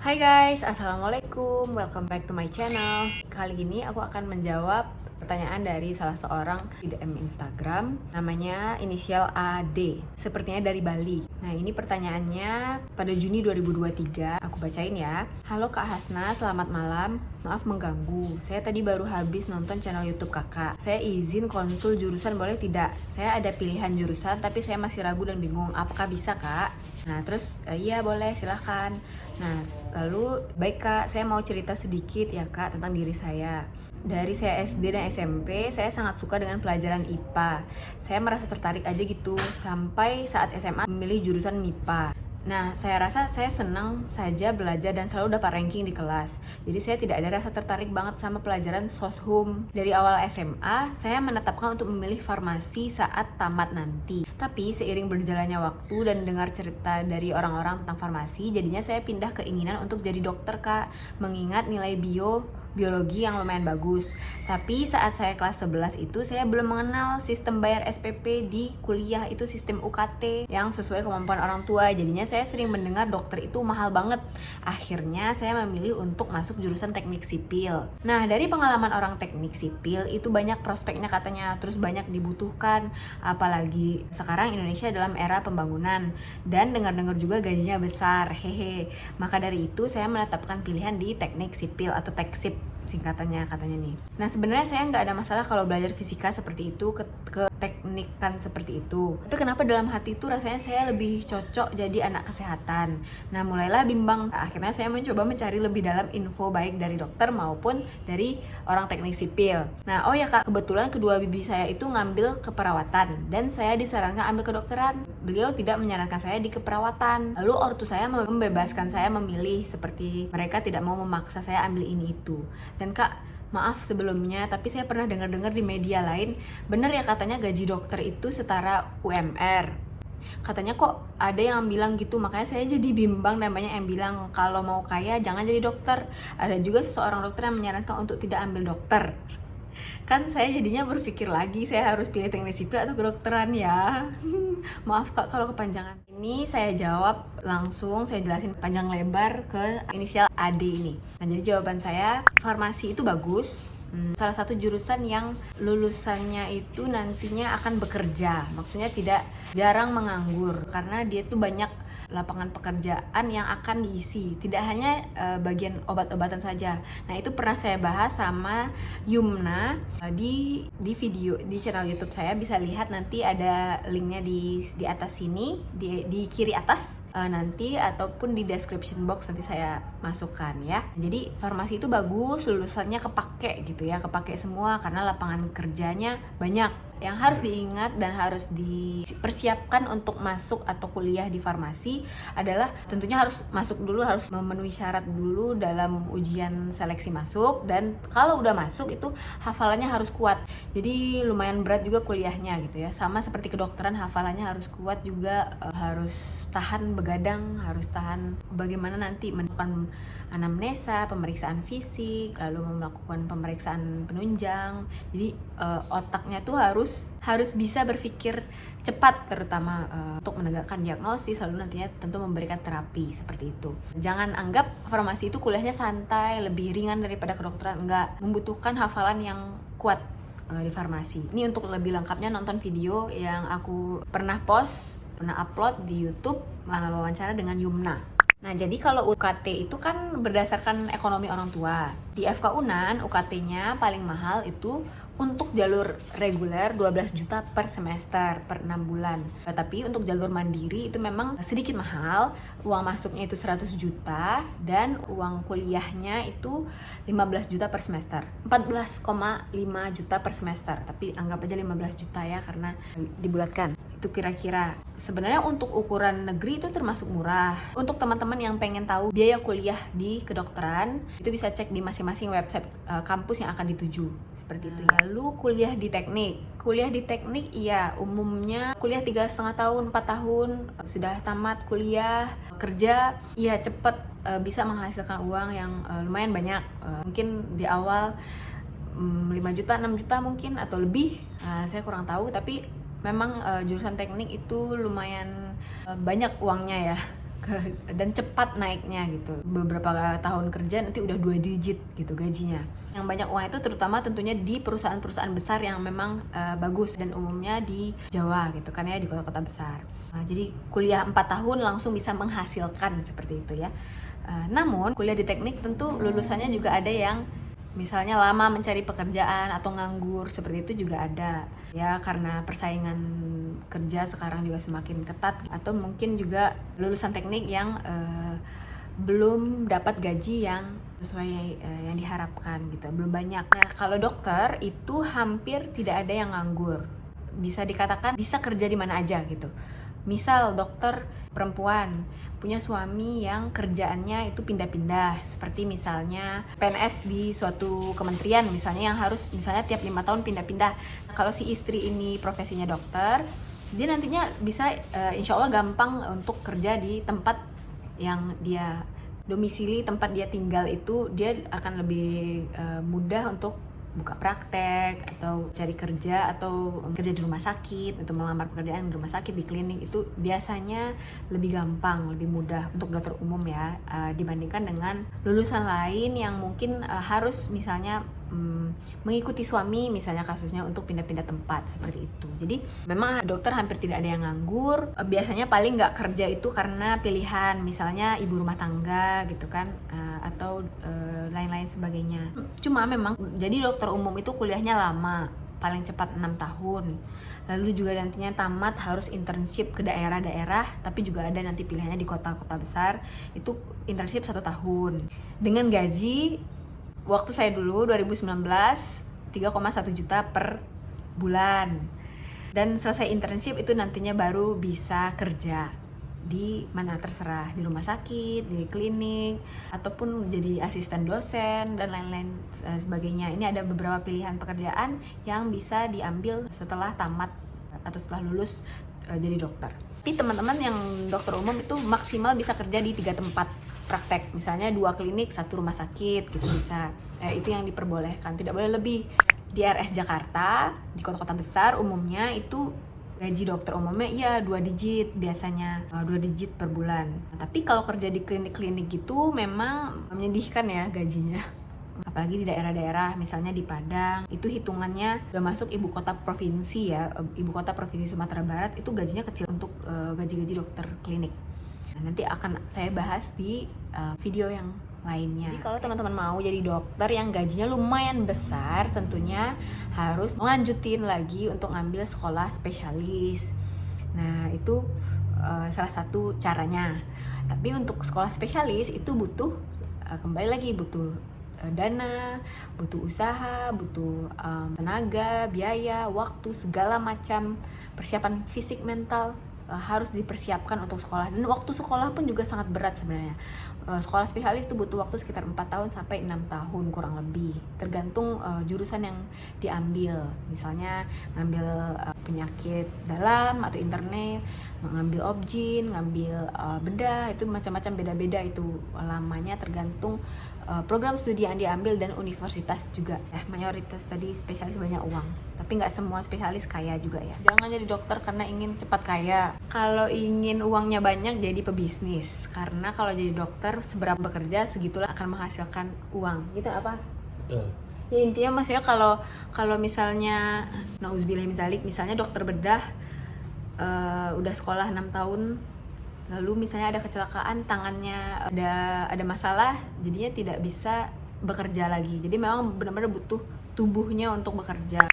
Hai guys, assalamualaikum, welcome back to my channel. Kali ini aku akan menjawab pertanyaan dari salah seorang di DM Instagram, namanya inisial AD, sepertinya dari Bali. Nah, ini pertanyaannya pada Juni 2023, aku bacain ya. Halo Kak Hasna, selamat malam, maaf mengganggu. Saya tadi baru habis nonton channel YouTube kakak. Saya izin konsul jurusan boleh tidak? Saya ada pilihan jurusan tapi saya masih ragu dan bingung, apakah bisa Kak? Nah terus iya boleh silahkan. Nah lalu baik Kak, saya mau cerita sedikit ya Kak tentang diri saya. Dari saya SD dan SMP, saya sangat suka dengan pelajaran IPA. Saya merasa tertarik aja gitu, sampai saat SMA memilih jurusan MIPA. Nah, saya rasa saya senang saja belajar dan selalu dapat ranking di kelas. Jadi saya tidak ada rasa tertarik banget sama pelajaran soshum. Dari awal SMA, saya menetapkan untuk memilih farmasi saat tamat nanti. Tapi seiring berjalannya waktu dan dengar cerita dari orang-orang tentang farmasi, jadinya saya pindah keinginan untuk jadi dokter Kak, mengingat nilai biologi yang lumayan bagus. Tapi saat saya kelas 11 itu saya belum mengenal sistem bayar SPP di kuliah, itu sistem UKT yang sesuai kemampuan orang tua. Jadinya saya sering mendengar dokter itu mahal banget. Akhirnya saya memilih untuk masuk jurusan teknik sipil. Nah, dari pengalaman orang teknik sipil itu banyak prospeknya katanya, terus banyak dibutuhkan, apalagi sekarang Indonesia dalam era pembangunan dan dengar-dengar juga gajinya besar. Hehe. Maka dari itu saya menetapkan pilihan di teknik sipil atau teksip singkatannya katanya nih. Nah sebenarnya saya nggak ada masalah kalau belajar fisika seperti itu, ke teknikan seperti itu. Tapi kenapa dalam hati itu rasanya saya lebih cocok jadi anak kesehatan. Nah mulailah bimbang. Akhirnya saya mencoba mencari lebih dalam info baik dari dokter maupun dari orang teknik sipil. Nah oh ya Kak, kebetulan kedua bibi saya itu ngambil keperawatan dan saya disarankan ambil kedokteran. Beliau tidak menyarankan saya di keperawatan. Lalu ortu saya membebaskan saya memilih, seperti mereka tidak mau memaksa saya ambil ini itu. Dan Kak, maaf sebelumnya, tapi saya pernah dengar-dengar di media lain, bener ya katanya gaji dokter itu setara UMR. Katanya kok ada yang bilang gitu, makanya saya jadi bimbang dan banyak yang bilang kalau mau kaya jangan jadi dokter. Ada juga seseorang dokter yang menyarankan untuk tidak ambil dokter. Kan saya jadinya berpikir lagi, saya harus pilih teknik sipil atau kedokteran ya. Maaf Kak kalau kepanjangan. Ini saya jawab langsung, saya jelasin panjang lebar ke inisial AD ini. Nah jadi jawaban saya, farmasi itu bagus. Salah satu jurusan yang lulusannya itu nantinya akan bekerja, maksudnya tidak jarang menganggur karena dia tuh banyak lapangan pekerjaan yang akan diisi, tidak hanya bagian obat-obatan saja. Nah itu pernah saya bahas sama Yumna di video di channel YouTube saya, bisa lihat nanti ada linknya di atas sini, di kiri atas nanti, ataupun di description box nanti saya masukkan ya. Jadi farmasi itu bagus, lulusannya kepake gitu ya, kepake semua karena lapangan kerjanya banyak. Yang harus diingat dan harus dipersiapkan untuk masuk atau kuliah di farmasi adalah tentunya harus masuk dulu, harus memenuhi syarat dulu dalam ujian seleksi masuk, dan kalau udah masuk itu hafalannya harus kuat. Jadi lumayan berat juga kuliahnya gitu ya. Sama seperti kedokteran, hafalannya harus kuat juga, harus tahan begadang, harus tahan bagaimana nanti melakukan anamnesa, pemeriksaan fisik, lalu melakukan pemeriksaan penunjang. Jadi otaknya tuh harus bisa berpikir cepat, terutama untuk menegakkan diagnosis, lalu nantinya tentu memberikan terapi seperti itu. Jangan anggap farmasi itu kuliahnya santai, lebih ringan daripada kedokteran. Enggak, membutuhkan hafalan yang kuat di farmasi. Ini untuk lebih lengkapnya nonton video yang aku pernah upload di YouTube, wawancara dengan Yumna. Nah, jadi kalau UKT itu kan berdasarkan ekonomi orang tua. Di FK Unan, UKT-nya paling mahal itu untuk jalur reguler 12 juta per semester, per 6 bulan. Tapi untuk jalur mandiri itu memang sedikit mahal. Uang masuknya itu 100 juta dan uang kuliahnya itu 15 juta per semester. 14,5 juta per semester. Tapi anggap aja 15 juta ya karena dibulatkan. Itu kira-kira. Sebenarnya untuk ukuran negeri itu termasuk murah. Untuk teman-teman yang pengen tahu biaya kuliah di kedokteran, itu bisa cek di masing-masing website kampus yang akan dituju. Seperti itu. Lalu kuliah di teknik. Kuliah di teknik iya umumnya kuliah 3,5 tahun, 4 tahun sudah tamat kuliah. Kerja iya cepet, bisa menghasilkan uang yang lumayan banyak. Mungkin di awal 5 juta, 6 juta mungkin atau lebih. Saya kurang tahu, tapi memang jurusan teknik itu lumayan banyak uangnya ya. dan cepat naiknya gitu. Beberapa tahun kerja nanti udah 2 digit gitu gajinya. Yang banyak uang itu terutama tentunya di perusahaan-perusahaan besar yang memang bagus, dan umumnya di Jawa gitu kan ya, di kota-kota besar. Jadi kuliah 4 tahun langsung bisa menghasilkan seperti itu ya. Namun kuliah di teknik tentu lulusannya juga ada yang misalnya lama mencari pekerjaan atau nganggur, seperti itu juga ada ya, karena persaingan kerja sekarang juga semakin ketat, atau mungkin juga lulusan teknik yang belum dapat gaji yang sesuai yang diharapkan gitu, belum banyak. Nah, kalau dokter itu hampir tidak ada yang nganggur, bisa dikatakan bisa kerja di mana aja gitu. Misal dokter perempuan punya suami yang kerjaannya itu pindah-pindah, seperti misalnya PNS di suatu kementerian misalnya, yang harus misalnya tiap 5 tahun pindah-pindah. Nah, kalau si istri ini profesinya dokter, dia nantinya bisa insya Allah gampang untuk kerja di tempat yang dia domisili, tempat dia tinggal itu, dia akan lebih mudah untuk buka praktek atau cari kerja, atau kerja di rumah sakit, atau melamar pekerjaan di rumah sakit, di klinik. Itu biasanya lebih gampang, lebih mudah untuk dokter umum ya, dibandingkan dengan lulusan lain yang mungkin harus misalnya mengikuti suami misalnya kasusnya untuk pindah-pindah tempat seperti itu. Jadi memang dokter hampir tidak ada yang nganggur. Biasanya paling nggak kerja itu karena pilihan, misalnya ibu rumah tangga gitu kan, atau lain-lain sebagainya. Cuma memang jadi dokter umum itu kuliahnya lama, paling cepat 6 tahun. Lalu juga nantinya tamat harus internship ke daerah-daerah, tapi juga ada nanti pilihannya di kota-kota besar, itu internship 1 tahun. Dengan gaji waktu saya dulu 2019 3,1 juta per bulan. Dan selesai internship itu nantinya baru bisa kerja di mana terserah, di rumah sakit, di klinik, ataupun jadi asisten dosen dan lain-lain sebagainya. Ini ada beberapa pilihan pekerjaan yang bisa diambil setelah tamat atau setelah lulus jadi dokter. Tapi teman-teman yang dokter umum itu maksimal bisa kerja di 3 tempat praktek, misalnya 2 klinik, 1 rumah sakit gitu bisa. Itu yang diperbolehkan, tidak boleh lebih. Di RS Jakarta, di kota-kota besar umumnya itu gaji dokter umumnya ya 2 digit biasanya, 2 digit per bulan. Tapi kalau kerja di klinik-klinik gitu memang menyedihkan ya gajinya. Apalagi di daerah-daerah, misalnya di Padang, itu hitungannya udah masuk ibu kota provinsi ya, ibu kota provinsi Sumatera Barat, itu gajinya kecil untuk gaji-gaji dokter klinik. Nah, nanti akan saya bahas di video yang lainnya. Jadi kalau teman-teman mau jadi dokter yang gajinya lumayan besar, tentunya harus melanjutin lagi untuk ngambil sekolah spesialis. Nah, itu salah satu caranya. Tapi untuk sekolah spesialis itu butuh kembali lagi butuh dana, butuh usaha, butuh tenaga, biaya, waktu, segala macam persiapan fisik, mental harus dipersiapkan untuk sekolah. Dan waktu sekolah pun juga sangat berat sebenarnya. Sekolah spesialis itu butuh waktu sekitar 4 tahun sampai 6 tahun kurang lebih, tergantung jurusan yang diambil. Misalnya ngambil penyakit dalam atau interne, ngambil obgyn, ngambil bedah, itu macam-macam, beda-beda itu lamanya, tergantung program studi yang diambil dan universitas juga. Mayoritas tadi spesialis banyak uang, tapi nggak semua spesialis kaya juga ya. Jangan jadi dokter karena ingin cepat kaya. Kalau ingin uangnya banyak, jadi pebisnis. Karena kalau jadi dokter, seberapa bekerja segitulah akan menghasilkan uang. Gitu apa? Betul. Ya intinya maksudnya kalau misalnya nauzubillah misalnya dokter bedah udah sekolah 6 tahun, lalu misalnya ada kecelakaan, tangannya ada masalah, jadinya tidak bisa bekerja lagi. Jadi memang benar-benar butuh tubuhnya untuk bekerja.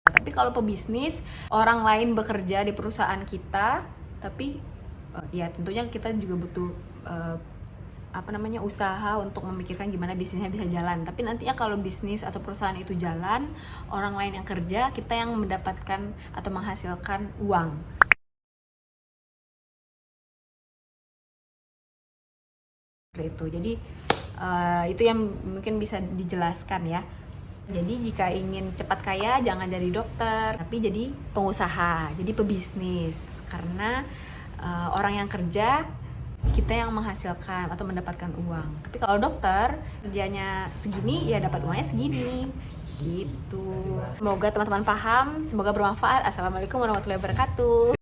Tapi kalau pebisnis, orang lain bekerja di perusahaan kita, tapi ya tentunya kita juga butuh usaha untuk memikirkan gimana bisnisnya bisa jalan. Tapi nantinya kalau bisnis atau perusahaan itu jalan, orang lain yang kerja, kita yang mendapatkan atau menghasilkan uang. Itu jadi itu yang mungkin bisa dijelaskan ya. Jadi jika ingin cepat kaya, jangan jadi dokter, tapi jadi pengusaha, jadi pebisnis. Karena orang yang kerja kita yang menghasilkan atau mendapatkan uang. Tapi kalau dokter kerjanya segini, ya dapat uangnya segini. Gitu. Semoga teman-teman paham, semoga bermanfaat. Assalamualaikum warahmatullahi wabarakatuh.